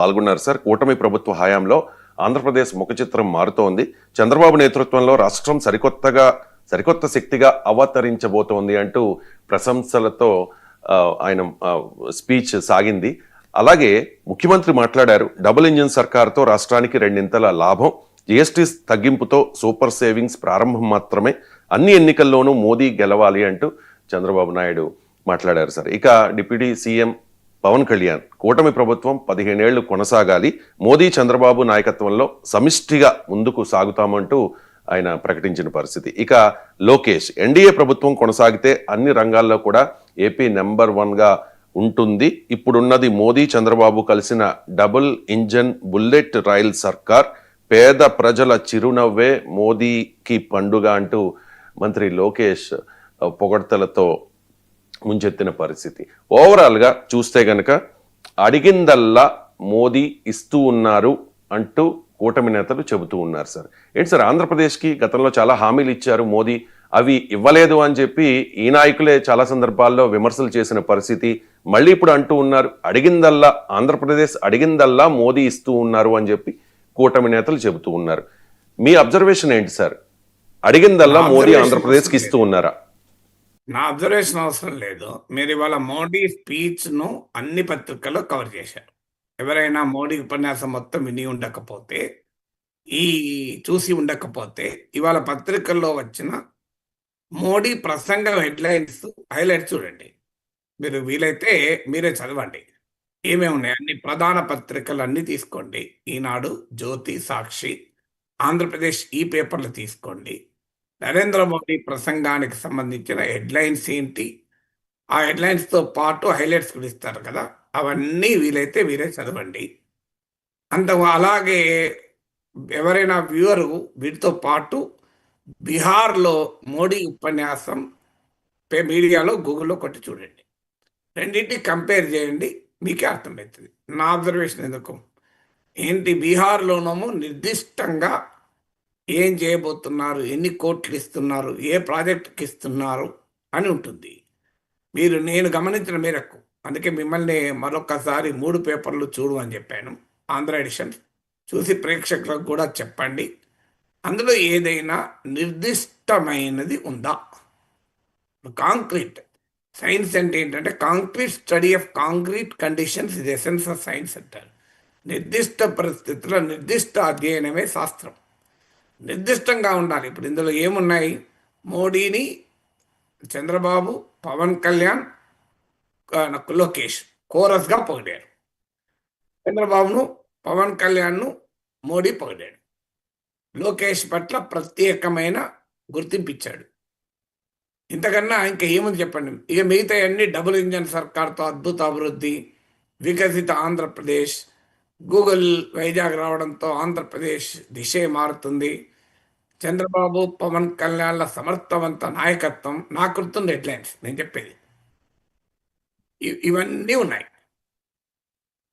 పాల్గొన్నారు సార్. కూటమి ప్రభుత్వ హయాంలో ఆంధ్రప్రదేశ్ ముఖ చిత్రం మారుతోంది. చంద్రబాబు నేతృత్వంలో రాష్ట్రం సరికొత్త శక్తిగా అవతరించబోతోంది అంటూ ప్రశంసలతో ఆయన స్పీచ్ సాగింది. అలాగే ముఖ్యమంత్రి మాట్లాడారు. డబుల్ ఇంజిన్ సర్కార్తో రాష్ట్రానికి రెండింతల లాభం, జిఎస్టీ తగ్గింపుతో సూపర్ సేవింగ్స్ ప్రారంభం మాత్రమే, అన్ని ఎన్నికల్లోనూ మోదీ గెలవాలి అంటూ చంద్రబాబు నాయుడు మాట్లాడారు సార్. ఇక డిప్యూటీ సీఎం పవన్ కళ్యాణ్, కూటమి ప్రభుత్వం 15 ఏళ్లు కొనసాగాలి, మోదీ చంద్రబాబు నాయకత్వంలో సమిష్టిగా ముందుకు సాగుతామంటూ ఆయన ప్రకటించిన పరిస్థితి. ఇక లోకేష్, ఎన్డీఏ ప్రభుత్వం కొనసాగితే అన్ని రంగాల్లో కూడా ఏపీ నెంబర్ 1గా ఉంటుంది. ఇప్పుడున్నది మోదీ చంద్రబాబు కలిసిన డబుల్ ఇంజన్ బుల్లెట్ రైల్ సర్కార్, పేద ప్రజల చిరునవ్వే మోదీకి పండుగ అంటూ మంత్రి లోకేష్ పొగడ్తలతో ముంచెత్తిన పరిస్థితి. ఓవరాల్గా చూస్తే గనక అడిగిందల్లా మోదీ ఇస్తూ ఉన్నారు అంటూ కూటమి నేతలు చెబుతూ ఉన్నారు సార్. ఏంటి సార్, ఆంధ్రప్రదేశ్కి గతంలో చాలా హామీలు ఇచ్చారు మోదీ, అవి ఇవ్వలేదు అని చెప్పి ఈ నాయకులే చాలా సందర్భాల్లో విమర్శలు చేసిన పరిస్థితి. మళ్ళీ ఇప్పుడు అంటూ ఉన్నారు అడిగిందల్లా, ఆంధ్రప్రదేశ్ అడిగిందల్లా మోదీ ఇస్తూ ఉన్నారు అని చెప్పి కూటమి నేతలు చెబుతూ ఉన్నారు. మీ అబ్జర్వేషన్ ఏంటి సార్? అడిగిందల్లా మోదీ ఆంధ్రప్రదేశ్కి ఇస్తూ ఉన్నారా? నా అబ్జర్వేషన్ అవసరం లేదు. మీరు ఇవాళ మోడీ స్పీచ్ను అన్ని పత్రికల్లో కవర్ చేశారు. ఎవరైనా మోడీ ఉపన్యాసం మొత్తం విని ఉండకపోతే, చూసి ఉండకపోతే, ఇవాళ పత్రికల్లో వచ్చిన మోడీ ప్రసంగం హెడ్లైన్స్ హైలైట్స్ చూడండి. మీరు వీలైతే మీరే చదవండి. ఏమేమి ఉన్నాయి అన్ని ప్రధాన పత్రికలు అన్నీ తీసుకోండి. ఈనాడు, జ్యోతి, సాక్షి, ఆంధ్రప్రదేశ్ ఈ పేపర్లు తీసుకోండి. నరేంద్ర మోడీ ప్రసంగానికి సంబంధించిన హెడ్లైన్స్ ఏంటి, ఆ హెడ్లైన్స్తో పాటు హైలైట్స్ కూడా ఇస్తారు కదా, అవన్నీ వీలైతే మీరే చదవండి. అలాగే ఎవరైనా వ్యూవరు వీటితో పాటు బీహార్లో మోడీ ఉపన్యాసం మీడియాలో గూగుల్లో కొట్టి చూడండి. రెండింటిని కంపేర్ చేయండి, మీకే అర్థమవుతుంది. నా అబ్జర్వేషన్ ఎందుకు ఏంటి, బీహార్లోనేమో నిర్దిష్టంగా ఏం చేయబోతున్నారు, ఎన్ని కోట్లు ఇస్తున్నారు, ఏ ప్రాజెక్టుకి ఇస్తున్నారు అని ఉంటుంది. నేను గమనించిన మేరకు, అందుకే మిమ్మల్ని మరొకసారి 3 పేపర్లు చూడు అని చెప్పాను, ఆంధ్ర ఎడిషన్ చూసి ప్రేక్షకులకు కూడా చెప్పండి. అందులో ఏదైనా నిర్దిష్టమైనది ఉందా? కాంక్రీట్ సైన్స్ అంటే ఏంటంటే concrete study of concrete conditions is essence of science అంటారు. నిర్దిష్ట పరిస్థితుల్లో నిర్దిష్ట అధ్యయనమే శాస్త్రం. నిర్దిష్టంగా ఉండాలి. ఇప్పుడు ఇందులో ఏమున్నాయి, మోడీని చంద్రబాబు, పవన్ కళ్యాణ్, లోకేష్ కోరస్గా పొగిడారు. చంద్రబాబును, పవన్ కళ్యాణ్ను మోడీ పొగిడాడు. లోకేష్ పట్ల ప్రత్యేకమైన గుర్తింపు ఇచ్చాడు. ఇంతకన్నా ఇంకా ఏముంది చెప్పండి. ఇక మిగతా అన్ని డబుల్ ఇంజన్ సర్కార్తో అద్భుత అభివృద్ధి, వికసిత ఆంధ్రప్రదేశ్, గూగుల్ వైజాగ్ రావడంతో ఆంధ్రప్రదేశ్ దిశే మారుతుంది, చంద్రబాబు పవన్ కళ్యాణ్ల సమర్థవంత నాయకత్వం, నా గుర్తుంది హెడ్లైన్స్ నేను చెప్పేది, ఇవన్నీ ఉన్నాయి.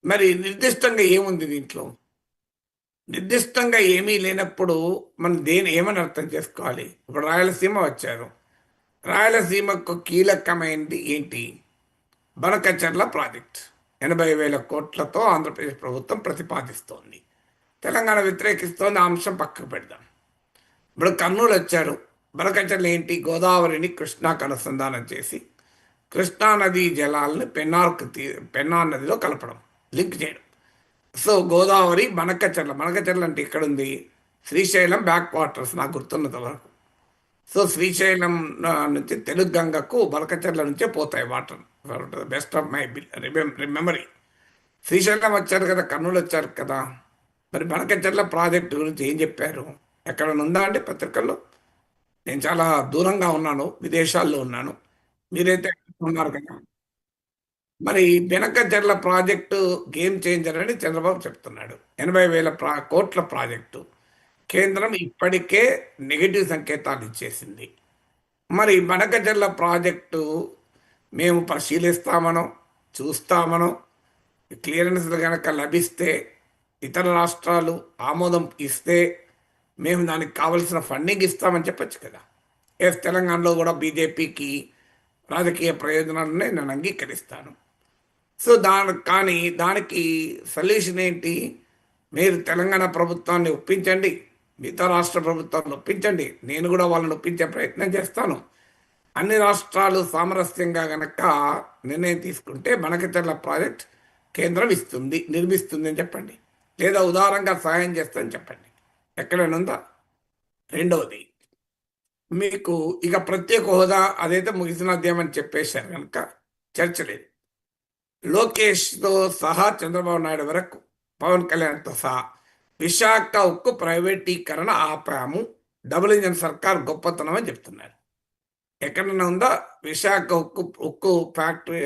మరి నిర్దిష్టంగా ఏముంది దీంట్లో? నిర్దిష్టంగా ఏమీ లేనప్పుడు మనం ఏమని అర్థం చేసుకోవాలి? ఇప్పుడు రాయలసీమ వచ్చారు, రాయలసీమకు కీలకమైనది ఏంటి? బనకచర్ల ప్రాజెక్ట్ 80,000 కోట్లతో ఆంధ్రప్రదేశ్ ప్రభుత్వం ప్రతిపాదిస్తోంది. తెలంగాణ వ్యతిరేకిస్తోంది, ఆ అంశం పక్కకు పెడదాం. ఇప్పుడు కర్నూలు వచ్చారు, బనకచర్ల ఏంటి? గోదావరిని కృష్ణాకు అనుసంధానం చేసి కృష్ణా నదీ జలాలను పెన్నార్ నదిలో కలపడం, లింక్ చేయడం. సో గోదావరి బనకచర్ల అంటే ఇక్కడ ఉంది, శ్రీశైలం బ్యాక్ వాటర్స్ నాకు గుర్తున్నంత వరకు. సో శ్రీశైలం నుంచి తెలుగు గంగకు బనకచర్ల నుంచే పోతాయి water, best of my memory. Srisailam వచ్చారు కదా, కర్నూలు వచ్చారు కదా, మరి బనకచర్ల ప్రాజెక్టు గురించి ఏం చెప్పారు? ఎక్కడైనా ఉందా అంటే పత్రికల్లో? నేను చాలా దూరంగా ఉన్నాను, విదేశాల్లో ఉన్నాను, మీరైతే ఉన్నారు కదా. మరి బెనకచర్ల ప్రాజెక్టు గేమ్ చేంజర్ అని చంద్రబాబు చెప్తున్నాడు. 80,000 కోట్ల ప్రాజెక్టు. కేంద్రం ఇప్పటికే నెగిటివ్ సంకేతాలు ఇచ్చేసింది. మరి బనకచర్ల ప్రాజెక్టు మేము పరిశీలిస్తామనో, చూస్తామనో, క్లియరెన్స్ కనుక లభిస్తే, ఇతర రాష్ట్రాలు ఆమోదం ఇస్తే మేము దానికి కావలసిన ఫండింగ్ ఇస్తామని చెప్పచ్చు కదా. తెలంగాణలో కూడా బీజేపీకి రాజకీయ ప్రయోజనాలనే నేను అంగీకరిస్తాను. సో దానికి సొల్యూషన్ ఏంటి? మీరు తెలంగాణ ప్రభుత్వాన్ని ఒప్పించండి, మిగతా రాష్ట్ర ప్రభుత్వాన్ని ఒప్పించండి, నేను కూడా వాళ్ళని ఒప్పించే ప్రయత్నం చేస్తాను. అన్ని రాష్ట్రాలు సామరస్యంగా గనక నిర్ణయం తీసుకుంటే మనకితెరల ప్రాజెక్ట్ కేంద్రం నిర్మిస్తుంది అని చెప్పండి. లేదా ఉదారంగా సహాయం చేస్తుందని చెప్పండి. ఎక్కడైనా ఉందా? రెండవది, మీకు ఇక ప్రత్యేక హోదా అదైతే ముగిసిన అధ్యాయం అని చెప్పేశారు కనుక చర్చ లేదు. లోకేష్తో సహా చంద్రబాబు నాయుడు వరకు, పవన్ కళ్యాణ్తో సహా విశాఖ ఉక్కు ప్రైవేటీకరణ ఆపాము, డబుల్ ఇంజన్ సర్కార్ గొప్పతనం అని చెప్తున్నారు. ఎక్కడైనా ఉందా విశాఖ ఉక్కు ఫ్యాక్టరీ,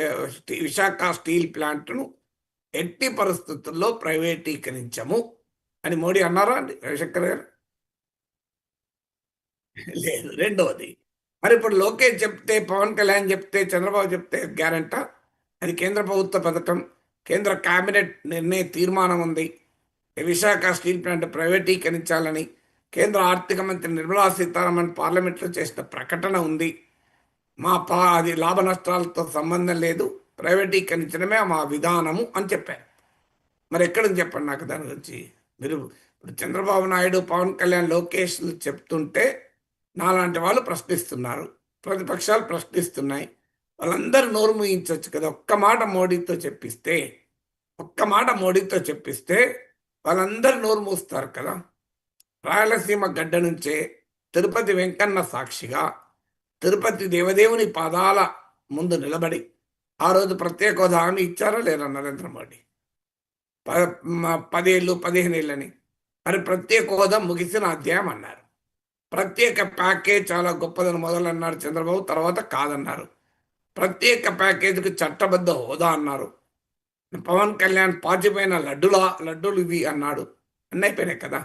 విశాఖ స్టీల్ ప్లాంట్ను ఎట్టి పరిస్థితుల్లో ప్రైవేటీకరించము అని మోడీ అన్నారా అండి రవిశంకర్ గారు? లేదు. రెండవది, మరి ఇప్పుడు లోకేష్ చెప్తే, పవన్ కళ్యాణ్ చెప్తే, చంద్రబాబు చెప్తే గ్యారంటా? అది కేంద్ర ప్రభుత్వ పథకం, కేంద్ర కేబినెట్ నిర్ణయ తీర్మానం ఉంది. విశాఖ స్టీల్ ప్లాంట్ ప్రైవేటీకరించాలని కేంద్ర ఆర్థిక మంత్రి నిర్మలా సీతారామన్ పార్లమెంట్లో చేసిన ప్రకటన ఉంది. అది లాభ నష్టాలతో సంబంధం లేదు, ప్రైవేటీకరించడమే మా విధానము అని చెప్పారు. మరి ఎక్కడని చెప్పండి నాకు దాని గురించి. మీరు ఇప్పుడు చంద్రబాబు నాయుడు, పవన్ కళ్యాణ్, లోకేష్ చెప్తుంటే నాలాంటి వాళ్ళు ప్రశ్నిస్తున్నారు, ప్రతిపక్షాలు ప్రశ్నిస్తున్నాయి. వాళ్ళందరూ నోరు మూయించవచ్చు కదా. ఒక్క మాట మోడీతో చెప్పిస్తే వాళ్ళందరూ నోరు మూస్తారు కదా. రాయలసీమ గడ్డ నుంచే తిరుపతి వెంకన్న సాక్షిగా తిరుపతి దేవదేవుని పాదాల ముందు నిలబడి ఆ రోజు ప్రత్యేక హోదా హామీ ఇచ్చారా లేదా నరేంద్ర మోడీ? 10 ఏళ్ళు 15 ఏళ్ళని. మరి ప్రత్యేక హోదా ముగిసిన అధ్యాయం అన్నారు. ప్రత్యేక ప్యాకేజ్ చాలా గొప్పదని మొదలన్నారు చంద్రబాబు, తర్వాత కాదన్నారు. ప్రత్యేక ప్యాకేజీకి చట్టబద్ధ హోదా అన్నారు. పవన్ కళ్యాణ్ పాచిపోయిన లడ్డూలు ఇవి అన్నాడు. అన్నీ అయిపోయినాయి కదా.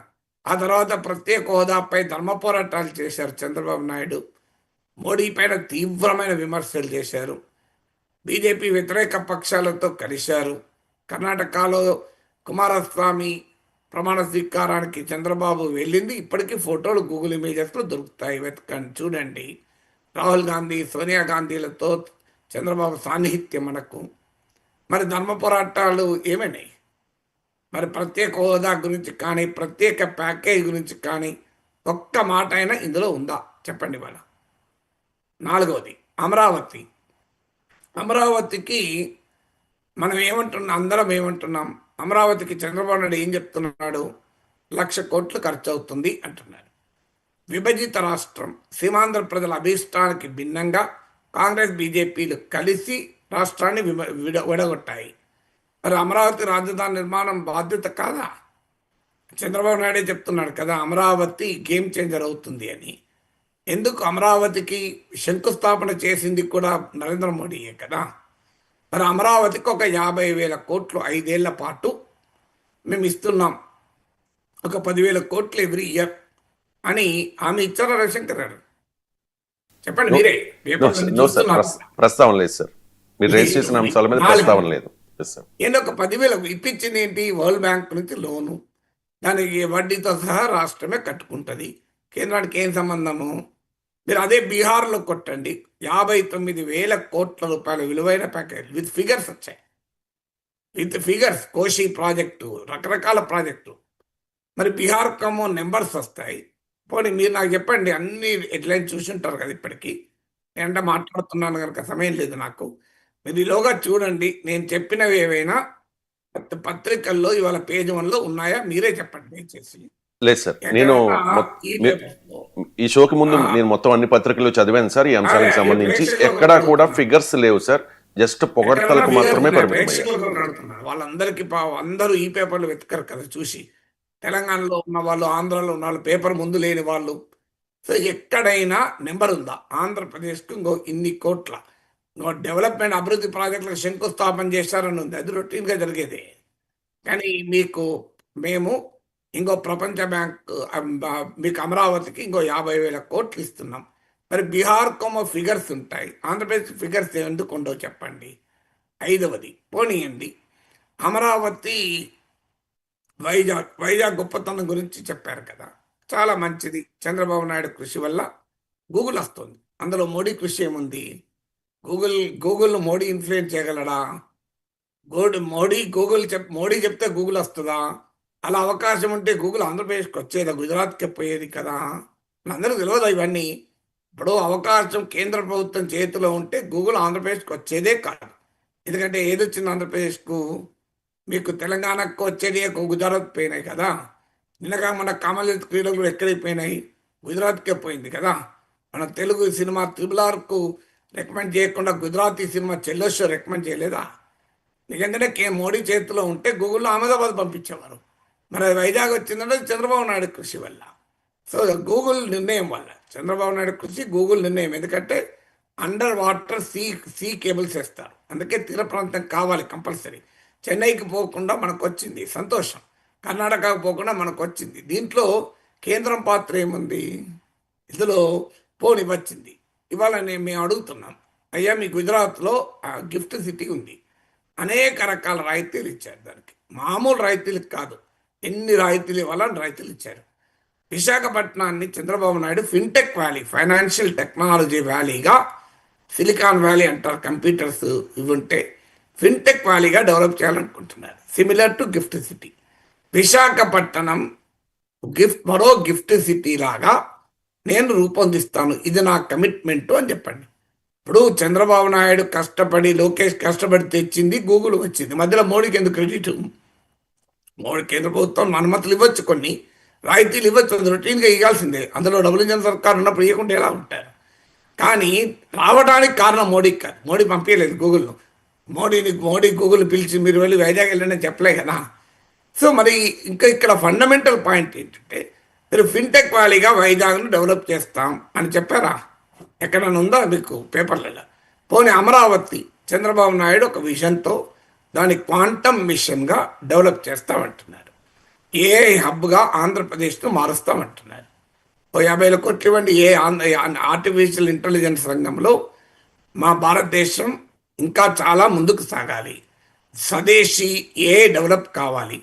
ఆ తర్వాత ప్రత్యేక హోదాపై ధర్మ పోరాటాలు చేశారు చంద్రబాబు నాయుడు. మోడీ పైన తీవ్రమైన విమర్శలు చేశారు. బీజేపీ వ్యతిరేక పక్షాలతో కలిశారు. కర్ణాటకలో కుమారస్వామి ప్రమాణ స్వీకారానికి చంద్రబాబు వెళ్ళింది. ఇప్పటికీ ఫోటోలు గూగుల్ ఇమేజెస్లో దొరుకుతాయి, వెతకండి, చూడండి. రాహుల్ గాంధీ, సోనియా గాంధీలతో చంద్రబాబు సాన్నిహిత్యం మనకు. మరి ధర్మ పోరాటాలు ఏమైనాయి? మరి ప్రత్యేక హోదా గురించి కానీ, ప్రత్యేక ప్యాకేజ్ గురించి కానీ ఒక్క మాట అయినా ఇందులో ఉందా చెప్పండి వాళ్ళ. నాలుగవది, అమరావతికి మనం అందరం ఏమంటున్నాం? అమరావతికి చంద్రబాబు నాయుడు ఏం చెప్తున్నాడు? 1,00,000 కోట్లు ఖర్చు అవుతుంది అంటున్నాడు. విభజిత రాష్ట్రం, సీమాంధ్ర ప్రజల అభీష్టానికి భిన్నంగా కాంగ్రెస్ బీజేపీలు కలిసి రాష్ట్రాన్ని విడగొట్టాయి. మరి అమరావతి రాజధాని నిర్మాణం బాధ్యత కాదా? చంద్రబాబు నాయుడే చెప్తున్నాడు కదా అమరావతి గేమ్ చేంజర్ అవుతుంది అని. ఎందుకు? అమరావతికి శంకుస్థాపన చేసింది కూడా నరేంద్ర మోడీయే కదా. మరి అమరావతికి ఒక 50,000 కోట్లు 5 ఏళ్ల పాటు మేము ఇస్తున్నాం, ఒక 10,000 కోట్లు ఎవ్రీ ఇయర్ అని హామీ ఇచ్చారా రవిశంకర్ గారు? చెప్పండి మీరే. ప్రస్తావన లేదు సార్, మీరు రేస్ చేసిన అంశాల మీద ప్రస్తావన లేదు. ఏంటి ఒక 10,000 ఇప్పించింది ఏంటి? వరల్డ్ బ్యాంక్ నుంచి లోను, దానికి వడ్డీతో సహా రాష్ట్రమే కట్టుకుంటుంది. కేంద్రానికి ఏం సంబంధము? మీరు అదే బీహార్లో కొట్టండి, 59,000 కోట్ల రూపాయల విలువైన ప్యాకేజ్ విత్ ఫిగర్స్ వచ్చాయి. కోశీ ప్రాజెక్టు, రకరకాల ప్రాజెక్టు. మరి బీహార్ కమో నెంబర్స్ వస్తాయి. పోనీ మీరు నాకు చెప్పండి, అన్ని హెడ్లైన్ చూసి ఉంటారు కదా ఇప్పటికీ. నేనంటే మాట్లాడుతున్నాను కనుక సమయం లేదు నాకు. మీరు ఈలోగా చూడండి, నేను చెప్పినవి ఏవైనా పత్రికల్లో ఇవాళ పేజ్ 1లో ఉన్నాయా? మీరే చెప్పండి దయచేసి. లేదు సార్, నేను ఈ షోకి ముందు నేను మొత్తం అన్ని పత్రికలు చదివాను సార్. ఈ అంశానికి సంబంధించి ఎక్కడా కూడా ఫిగర్స్ లేవు సార్, జస్ట్ పొగడ్తలకు మాత్రమే పరిమితమయ్యారు. వాళ్ళందరికీ అందరూ ఈ పేపర్లు వెతకరు కదా చూసి. తెలంగాణలో ఉన్న వాళ్ళు, ఆంధ్రాలో ఉన్న వాళ్ళు, పేపర్ ముందు లేని వాళ్ళు. సో ఎక్కడైనా నెంబర్ ఉందా? ఆంధ్రప్రదేశ్కు ఇంకో ఇన్ని కోట్ల డెవలప్మెంట్ అభివృద్ధి ప్రాజెక్టులకు శంకుస్థాపన చేశారని ఉంది. అది రొటీన్గా జరిగేది. కానీ మేము ఇంకో ప్రపంచ బ్యాంక్ మీకు అమరావతికి ఇంకో 50,000 కోట్లు ఇస్తున్నాం. మరి బీహార్ కొమ్మ ఫిగర్స్ ఉంటాయి, ఆంధ్రప్రదేశ్ ఫిగర్స్ ఎందుకు ఉండవు చెప్పండి. ఐదవది పోనీయండి, అమరావతి వైజాగ్ గొప్పతనం గురించి చెప్పారు కదా, చాలా మంచిది. చంద్రబాబు నాయుడు కృషి వల్ల గూగుల్ వస్తుంది. అందులో మోడీ కృషి ఏముంది? గూగుల్ మోడీ ఇన్ఫ్లుయెన్స్ చేయగలడా? మోడీ చెప్తే గూగుల్ వస్తుందా? అలా అవకాశం ఉంటే గూగుల్ ఆంధ్రప్రదేశ్కి వచ్చేదా? గుజరాత్కి పోయేది కదా. అందరికీ తెలియదు ఇవన్నీ. ఇప్పుడు అవకాశం కేంద్ర ప్రభుత్వం చేతిలో ఉంటే గూగుల్ ఆంధ్రప్రదేశ్కి వచ్చేదే కాదు. ఎందుకంటే ఏది వచ్చింది ఆంధ్రప్రదేశ్కు? మీకు తెలంగాణకు వచ్చేది గుజరాత్ పోయినాయి కదా. నిన్నగా మన కామన్వెల్త్ క్రీడలు కూడా ఎక్కడికి పోయినాయి? గుజరాత్కే పోయింది కదా. మన తెలుగు సినిమా త్రిబుల్ రికమెండ్ చేయకుండా గుజరాతీ సినిమా చెల్లెస్ రికమెండ్ చేయలేదా? నిజంగానే మోడీ చేతిలో ఉంటే గూగుల్లో అహ్మదాబాద్ పంపించేవారు. మరి అది వైజాగ్ వచ్చిందంటే చంద్రబాబు నాయుడు కృషి వల్ల. సో గూగుల్ నిర్ణయం వల్ల, చంద్రబాబు నాయుడు కృషి, గూగుల్ నిర్ణయం. ఎందుకంటే అండర్ వాటర్ సీ కేబుల్స్ వేస్తారు. అందుకే తీర ప్రాంతం కావాలి కంపల్సరీ. చెన్నైకి పోకుండా మనకు వచ్చింది సంతోషం, కర్ణాటకకు పోకుండా మనకు వచ్చింది. దీంట్లో కేంద్రం పాత్ర ఏముంది? ఇందులో పోని వచ్చింది. ఇవాళ మేము అడుగుతున్నాం, అయ్యా మీ గుజరాత్లో గిఫ్ట్ సిటీ ఉంది, అనేక రకాల రాయితీలు ఇచ్చారు. దానికి మామూలు రాయితీలకు కాదు, ఎన్ని రాయితీలు ఇవ్వాలని రాయితీలు ఇచ్చారు. విశాఖపట్నాన్ని Chandrababu Naidu fintech valley, financial technology వ్యాలీగా, సిలికాన్ వ్యాలీ అంటారు కంప్యూటర్స్ ఇవి ఉంటే, ఫిన్టెక్ వ్యాలీగా డెవలప్ చేయాలనుకుంటున్నారు. Similar to GIFT city. Visakhapatnam మరో గిఫ్ట్ సిటీ లాగా నేను రూపొందిస్తాను, ఇది నా కమిట్మెంట్ అని చెప్పండి. ఇప్పుడు చంద్రబాబు నాయుడు కష్టపడి, లోకేష్ కష్టపడి తెచ్చింది, గూగుల్ వచ్చింది. మధ్యలో మోడీకి ఎందుకు క్రెడిట్? మోడీ కేంద్ర ప్రభుత్వం అనుమతులు ఇవ్వచ్చు, కొన్ని రాయితీలు ఇవ్వచ్చు, అది రొటీన్గా ఇవ్వాల్సిందే. అందులో డబుల్ ఇంజన్ సర్కార్ ఉన్నప్పుడు ఇవ్వకుండా ఎలా ఉంటారు? కానీ రావడానికి కారణం మోడీకి కాదు. మోడీ పంపించలేదు గూగుల్ను. మోడీ గూగుల్ పిలిచి మీరు వెళ్ళి వైజాగ్ వెళ్ళండి చెప్పలే కదా. సో మరి ఇంకా ఇక్కడ ఫండమెంటల్ పాయింట్ ఏంటంటే, మీరు ఫిన్టెక్ వ్యాలీగా వైజాగ్ను డెవలప్ చేస్తాం అని చెప్పారా? ఎక్కడైనా ఉందా మీకు పేపర్లలో? పోనీ అమరావతి చంద్రబాబు నాయుడు ఒక విజన్తో దాన్ని క్వాంటమ్ మిషన్గా డెవలప్ చేస్తామంటున్నారు. ఏఐ హబ్గా ఆంధ్రప్రదేశ్ను మారుస్తామంటున్నారు. ఓ 50,000 కోట్లు ఇవ్వండి. ఆర్టిఫిషియల్ ఇంటెలిజెన్స్ రంగంలో మా భారతదేశం ఇంకా చాలా ముందుకు సాగాలి. స్వదేశీ ఏఐ డెవలప్ కావాలి.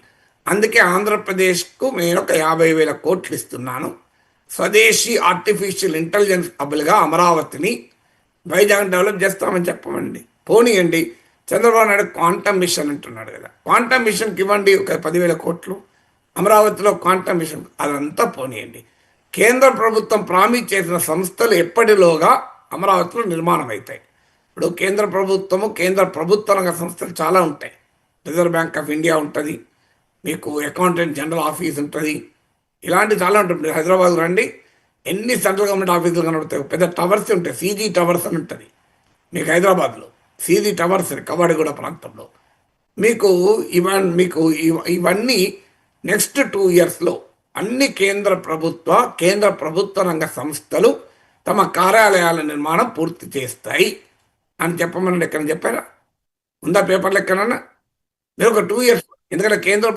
అందుకే ఆంధ్రప్రదేశ్కు నేను ఒక 50,000 కోట్లు ఇస్తున్నాను. స్వదేశీ ఆర్టిఫిషియల్ ఇంటెలిజెన్స్ హబ్లుగా అమరావతిని, వైజాగ్ డెవలప్ చేస్తామని చెప్పమండి. పోనీయండి. చంద్రబాబు నాయుడు క్వాంటమ్ మిషన్ అంటున్నాడు కదా, క్వాంటమ్ మిషన్కి ఇవ్వండి ఒక 10,000 కోట్లు. అమరావతిలో క్వాంటమ్ మిషన్ అదంతా పోనీయండి. కేంద్ర ప్రభుత్వం ప్రామిస్ చేసిన సంస్థలు ఎప్పటిలోగా అమరావతిలో నిర్మాణం అవుతాయి. ఇప్పుడు కేంద్ర ప్రభుత్వ రంగ సంస్థలు చాలా ఉంటాయి. రిజర్వ్ బ్యాంక్ ఆఫ్ ఇండియా ఉంటుంది, మీకు అకౌంటెంట్ జనరల్ ఆఫీస్ ఉంటుంది, ఇలాంటి చాలా ఉంటుంది. హైదరాబాద్ రండి, ఎన్ని సెంట్రల్ గవర్నమెంట్ ఆఫీసులు కనబడతాయి. పెద్ద టవర్స్ ఉంటాయి, సీజీ టవర్స్ అని ఉంటుంది మీకు హైదరాబాద్లో. సీజీ టవర్స్ కవాడిగూడ ప్రాంతంలో మీకు ఇవన్నీ నెక్స్ట్ 2 ఇయర్స్లో అన్ని కేంద్ర ప్రభుత్వ రంగ సంస్థలు తమ కార్యాలయాల నిర్మాణం పూర్తి చేస్తాయి అని చెప్పమని ఎక్కడ చెప్పారా? ఉందా పేపర్లు ఎక్కడన్నా? మీరు ఒక 2 ఇయర్స్. ఎందుకంటే కేంద్ర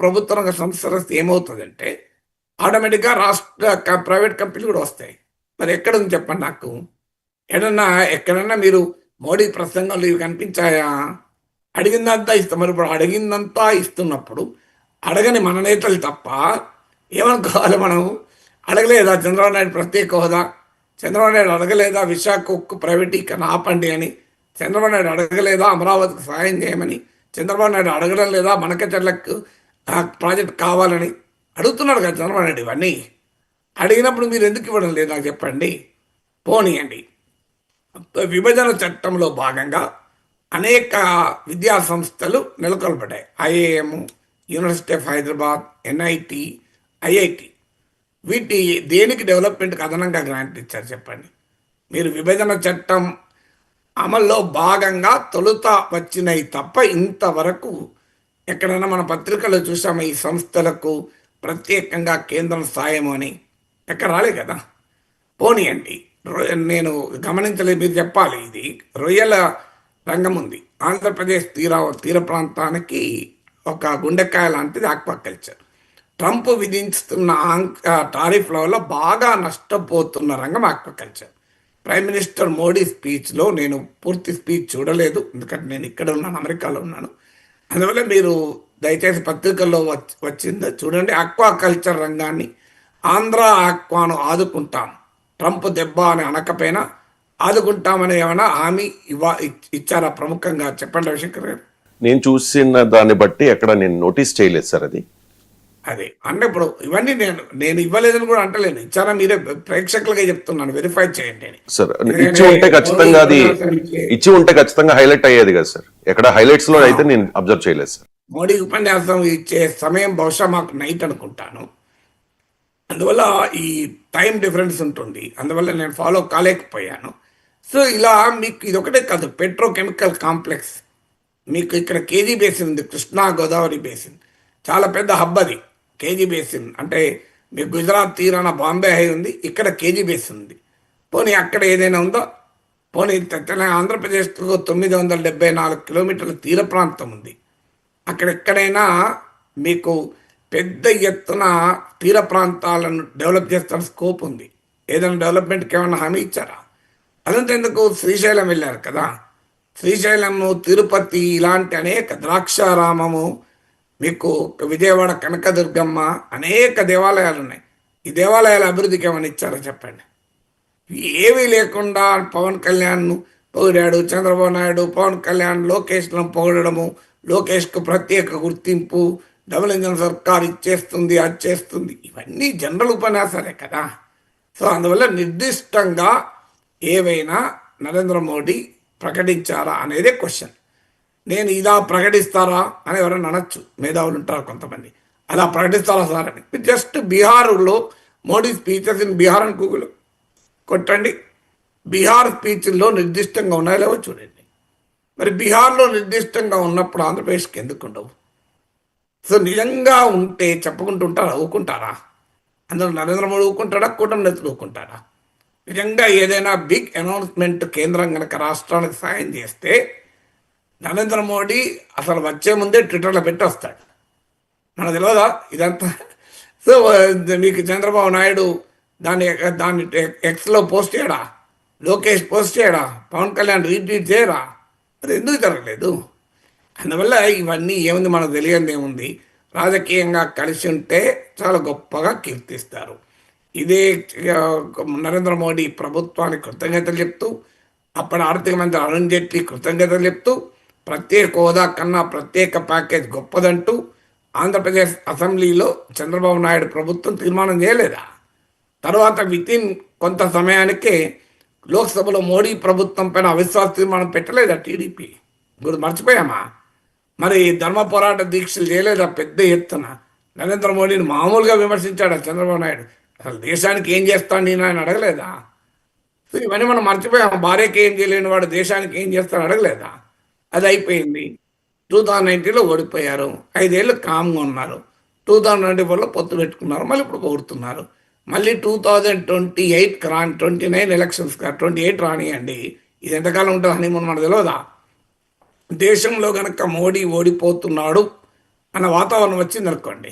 ప్రభుత్వ రంగ సంస్థలు వస్తే ఏమవుతుందంటే ఆటోమేటిక్గా ప్రైవేట్ కంపెనీలు కూడా వస్తాయి. మరి ఎక్కడ ఉంది చెప్పండి నాకు. ఎక్కడన్నా మీరు మోడీ ప్రసంగంలో ఇవి కనిపించాయా? అడిగిందంతా ఇస్తాం. మరి ఇప్పుడు అడిగిందంతా ఇస్తున్నప్పుడు అడగని మన నేతలు తప్ప ఏమనుకోవాలి మనం? అడగలేదా చంద్రబాబు నాయుడు ప్రత్యేక హోదా? చంద్రబాబు నాయుడు అడగలేదా విశాఖ ఉక్కు ప్రైవేటీకరణ ఆపండి అని? చంద్రబాబు నాయుడు అడగలేదా అమరావతికి సహాయం చేయమని? చంద్రబాబు నాయుడు అడగడం లేదా మనకచర్లకు ప్రాజెక్ట్ కావాలని? అడుగుతున్నాడు కదా చంద్రబాబు నాయుడు. ఇవన్నీ అడిగినప్పుడు మీరు ఎందుకు ఇవ్వడం లేదు నాకు చెప్పండి. పోనీయండి. విభజన చట్టంలో భాగంగా అనేక విద్యా సంస్థలు నెలకొల్పడ్డాయి. IIM, university of Hyderabad, NIT, IIT. వీటి దేనికి డెవలప్మెంట్కి అదనంగా గ్రాంట్ ఇచ్చారు చెప్పండి? మీరు విభజన చట్టం అమల్లో భాగంగా తొలుత వచ్చినాయి తప్ప ఇంతవరకు ఎక్కడైనా మన పత్రికల్లో చూసాము ఈ సంస్థలకు ప్రత్యేకంగా కేంద్రం సాయం అని? ఎక్కడ రాలే కదా. పోనీయండి, నేను గమనించలేదు, మీరు చెప్పాలి. ఇది రొయ్యల రంగం ఉంది ఆంధ్రప్రదేశ్ తీర ప్రాంతానికి ఒక గుండెకాయ లాంటిది ఆక్వాకల్చర్. ట్రంప్ విధిస్తున్న టారిఫ్ల వల్ల బాగా నష్టపోతున్న రంగం ఆక్వాకల్చర్. ప్రైమ్ మినిస్టర్ మోడీ స్పీచ్లో, నేను పూర్తి స్పీచ్ చూడలేదు ఎందుకంటే నేను ఇక్కడ ఉన్నాను, అమెరికాలో ఉన్నాను, అందువల్ల మీరు దయచేసి పత్రికల్లో వచ్చిందో చూడండి. ఆక్వాకల్చర్ రంగాన్ని, ఆంధ్ర ఆక్వాను ఆదుకుంటాం, ట్రంప్ దెబ్బ అని అనకపోయినా ఆదుకుంటామని ఏమైనా హామీ ఇచ్చారా ప్రముఖంగా? చెప్పండి రవిశంకర్ గారు. నేను చూసిన దాన్ని బట్టి ఎక్కడ నేను నోటీస్ చేయలేదు సార్ అది. అదే అంటే ఇప్పుడు ఇవన్నీ నేను ఇవ్వలేదని కూడా అంటలేను, ఇచ్చారా మీరే ప్రేక్షకులుగా చెప్తున్నాను, వెరిఫై చేయండి అని. సార్ ఎందుకంటే ఇచ్చి ఉంటే ఖచ్చితంగా అది ఇచ్చి ఉంటే ఖచ్చితంగా హైలైట్ అయ్యేది కదా సార్. ఎక్కడ హైలైట్స్ లో అయితే నేను అబ్జర్వ్ చేయలేదు సార్. మోడీ ఉపన్యాసం ఇచ్చే సమయం బహుశా మాకు నైట్ అనుకుంటాను, అందువల్ల ఈ టైం డిఫరెన్స్ ఉంటుంది, అందువల్ల నేను ఫాలో కాలేకపోయాను. సో ఇలా మీకు ఇది ఒకటే కాదు, పెట్రోకెమికల్ కాంప్లెక్స్ మీకు ఇక్కడ కేజీ బేసిన్ ఉంది, కృష్ణా గోదావరి బేసిన్ చాలా పెద్ద హబ్ అది. కేజీ బేసిన్ అంటే మీకు గుజరాత్ తీరాన బాంబే హై ఉంది, ఇక్కడ కేజీ బేసిన్ ఉంది. పోనీ అక్కడ ఏదైనా ఉందో, పోనీ ఆంధ్రప్రదేశ్కు 974 కిలోమీటర్ల తీర ప్రాంతం ఉంది, అక్కడ ఎక్కడైనా మీకు పెద్ద ఎత్తున తీర ప్రాంతాలను డెవలప్ చేస్తున్న స్కోప్ ఉంది. ఏదైనా డెవలప్మెంట్కి ఏమైనా హామీ ఇచ్చారా? అదంతా ఎందుకు శ్రీశైలం వెళ్ళారు కదా, శ్రీశైలము, తిరుపతి ఇలాంటి అనేక ద్రాక్షారామము, మీకు విజయవాడ కనకదుర్గమ్మ అనేక దేవాలయాలు ఉన్నాయి. ఈ దేవాలయాల అభివృద్ధికి ఏమైనా ఇచ్చారో చెప్పండి. ఏమీ లేకుండా పవన్ కళ్యాణ్ను పొగిడాడు చంద్రబాబు నాయుడు, పవన్ కళ్యాణ్ లోకేష్ను పొగడము, లోకేష్కు ప్రత్యేక గుర్తింపు, డబుల్ ఇంజన్ సర్కార్ ఇచ్చేస్తుంది, అది చేస్తుంది, ఇవన్నీ జనరల్ ఉపన్యాసాలే కదా. సో అందువల్ల నిర్దిష్టంగా ఏవైనా నరేంద్ర మోడీ ప్రకటించారా అనేదే క్వశ్చన్. నేను ఇలా ప్రకటిస్తారా అని ఎవరైనా అనొచ్చు, మేధావులు ఉంటారు కొంతమంది, అలా ప్రకటిస్తారా సార్ అని. జస్ట్ బీహార్లో మోడీ స్పీచెస్ ఇన్ బీహార్ అని గూగుల్ కొట్టండి, బీహార్ స్పీచ్ల్లో నిర్దిష్టంగా ఉన్నాయో లేవో చూడండి. మరి బీహార్లో నిర్దిష్టంగా ఉన్నప్పుడు ఆంధ్రప్రదేశ్కి ఎందుకు ఉండవు? సో నిజంగా ఉంటే చెప్పుకుంటుంటారా, ఊకుంటారా? అందులో నరేంద్ర మోడీ ఊకుంటాడా, కూటమి నేతలు ఊకుంటారా? నిజంగా ఏదైనా బిగ్ అనౌన్స్మెంట్ కేంద్రం కనుక రాష్ట్రానికి సాయం చేస్తే నరేంద్ర మోడీ అసలు వచ్చే ముందే ట్విట్టర్లో పెట్టి వస్తాడు, మనకు తెలియదా ఇదంతా? సో మీకు చంద్రబాబు నాయుడు దాన్ని దాన్ని ఎక్స్లో పోస్ట్ చేయడా, లోకేష్ పోస్ట్ చేయడా, పవన్ కళ్యాణ్ రీట్వీట్ చేయరా? అది ఎందుకు జరగలేదు? అందువల్ల ఇవన్నీ ఏముంది, మనకు తెలియదు ఏముంది. రాజకీయంగా కలిసి ఉంటే చాలా గొప్పగా కీర్తిస్తారు. ఇదే నరేంద్ర మోడీ ప్రభుత్వానికి కృతజ్ఞతలు చెప్తూ, అప్పటి ఆర్థిక మంత్రి అరుణ్ జైట్లీ కృతజ్ఞతలు చెప్తూ, ప్రత్యేక హోదా కన్నా ప్రత్యేక ప్యాకేజ్ గొప్పదంటూ ఆంధ్రప్రదేశ్ అసెంబ్లీలో చంద్రబాబు నాయుడు ప్రభుత్వం తీర్మానం చేయలేదా? తర్వాత వితిన్ కొంత సమయానికే లోక్సభలో మోడీ ప్రభుత్వం పైన అవిశ్వాస తీర్మానం పెట్టలేదా టీడీపీ? మర్చిపోయామా? మరి ధర్మ పోరాట దీక్షలు చేయలేదా పెద్ద ఎత్తున? నరేంద్ర మోడీని మామూలుగా విమర్శించాడా చంద్రబాబు నాయుడు? అసలు దేశానికి ఏం చేస్తాను నేను ఆయన అడగలేదా? సో ఇవన్నీ మనం మర్చిపోయాం. భార్యకి ఏం చేయలేని వాడు దేశానికి ఏం చేస్తాను అడగలేదా? అది అయిపోయింది. 2019లో ఓడిపోయారు, 5 ఏళ్ళు కామ్గా ఉన్నారు, 2024లో పొత్తు పెట్టుకున్నారు, మళ్ళీ ఇప్పుడు పొగుడుతున్నారు. మళ్ళీ 2028 రాని, 29 ఎలక్షన్స్ 28 రానియండి, ఇది ఎంతకాలం ఉంటుంది హనీమూన్ మనకు తెలియదా? దేశంలో కనుక మోడీ ఓడిపోతున్నాడు అన్న వాతావరణం వచ్చింది అనుకోండి,